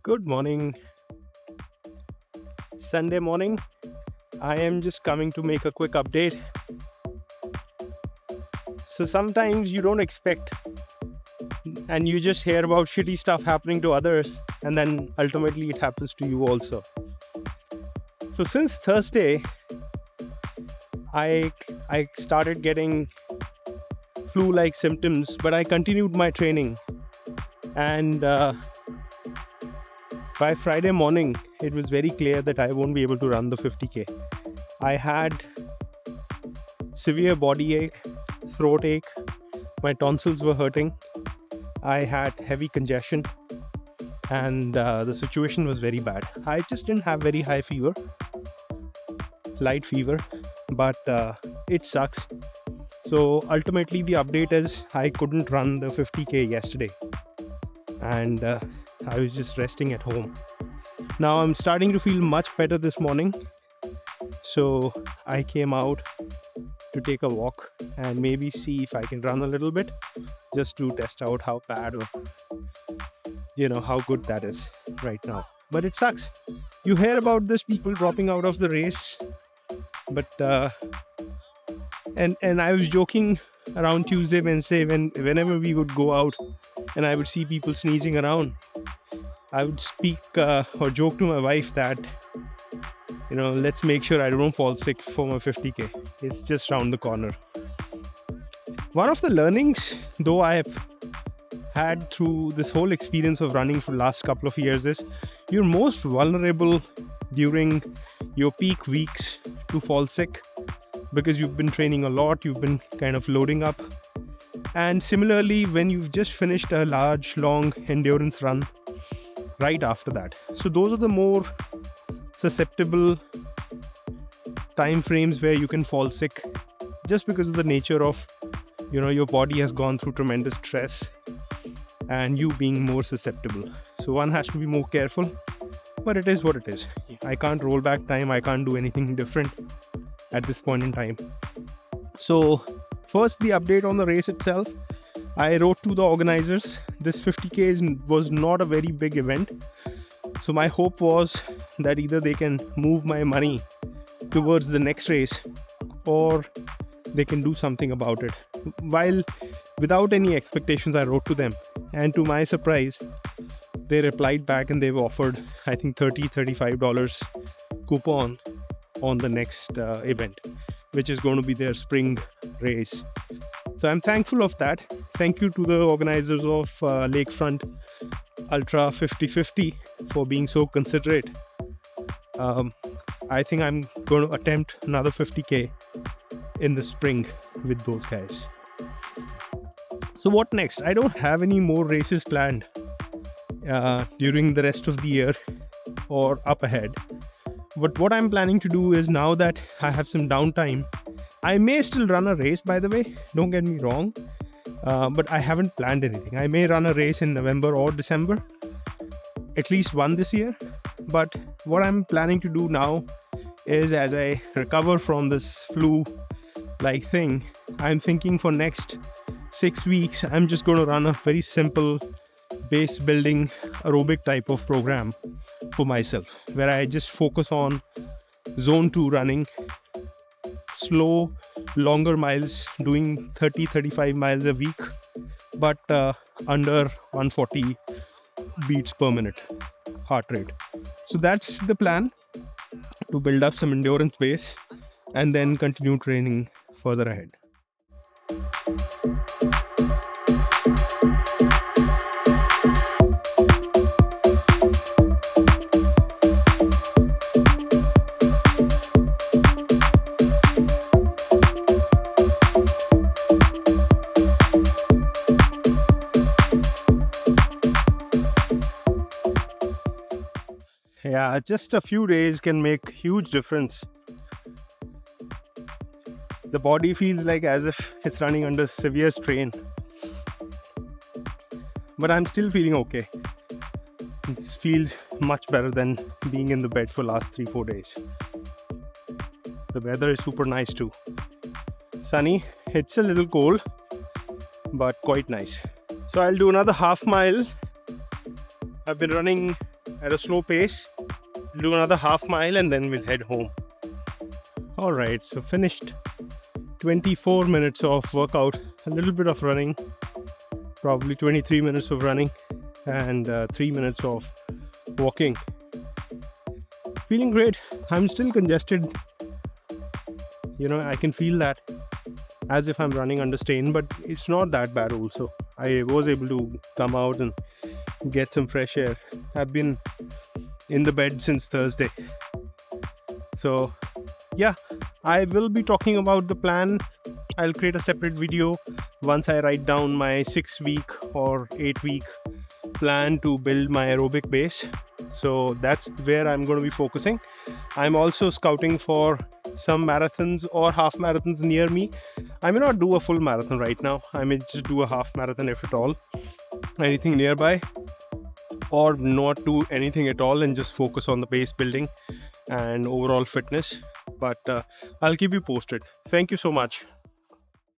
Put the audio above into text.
Good morning, Sunday morning. I am just coming to make a quick update. So sometimes you don't expect and you just hear about shitty stuff happening to others, and then ultimately it happens to you also. So since Thursday, I started getting flu-like symptoms, but I continued my training, and by Friday morning, it was very clear that I won't be able to run the 50k. I had severe body ache, throat ache, my tonsils were hurting, I had heavy congestion, and the situation was very bad. I just didn't have very high fever, light fever, but it sucks. So ultimately the update is I couldn't run the 50k yesterday, and I was just resting at home. Now I'm starting to feel much better this morning, so I came out to take a walk and maybe see if I can run a little bit, just to test out how bad or how good that is right now. But it sucks. You hear about this, people dropping out of the race, but and I was joking around Tuesday, Wednesday, whenever we would go out and I would see people sneezing around, I would speak or joke to my wife that let's make sure I don't fall sick for my 50k. It's just round the corner. One of the learnings though I have had through this whole experience of running for the last couple of years is you're most vulnerable during your peak weeks to fall sick, because you've been training a lot, you've been kind of loading up. And similarly, when you've just finished a large, long endurance run right after that. So those are the more susceptible time frames where you can fall sick, just because of the nature of, your body has gone through tremendous stress and you being more susceptible. So one has to be more careful, but it is what it is. I can't roll back time. I can't do anything different at this point in time. So first, the update on the race itself. I wrote to the organizers. This 50k was not a very big event, so my hope was that either they can move my money towards the next race or they can do something about it. While without any expectations, I wrote to them, and to my surprise, they replied back and they've offered, I think, $35 coupon on the next event, which is going to be their spring race. So I'm thankful of that. Thank you to the organizers of Lakefront Ultra 50/50 for being so considerate. I think I'm going to attempt another 50k in the spring with those guys. So what next? I don't have any more races planned during the rest of the year or up ahead. But what I'm planning to do is, now that I have some downtime, I may still run a race, by the way, don't get me wrong, but I haven't planned anything. I may run a race in November or December, at least one this year. But what I'm planning to do now is, as I recover from this flu-like thing, I'm thinking for next 6 weeks, I'm just going to run a very simple base building aerobic type of program for myself, where I just focus on zone 2 running, slow, longer miles, doing 30-35 miles a week, but under 140 beats per minute heart rate. So that's the plan, to build up some endurance base and then continue training further ahead. Yeah, just a few days can make huge difference. The body feels like as if it's running under severe strain. But I'm still feeling okay. It feels much better than being in the bed for last 3-4 days. The weather is super nice too. Sunny, it's a little cold, but quite nice. So I'll do another half mile. I've been running at a slow pace, do another half mile, and then we'll head home. All right, so finished 24 minutes of workout, a little bit of running, probably 23 minutes of running, and 3 minutes of walking. Feeling great. I'm still congested. I can feel that as if I'm running under strain, but it's not that bad also. I was able to come out and get some fresh air. I've been in the bed since Thursday. So yeah, I will be talking about the plan. I'll create a separate video once I write down my 6-week or 8-week plan to build my aerobic base. So that's where I'm going to be focusing. I'm also scouting for some marathons or half marathons near me. I may not do a full marathon right now. I may just do a half marathon if at all. Anything nearby, or not do anything at all and just focus on the base building and overall fitness. But I'll keep you posted. Thank you so much.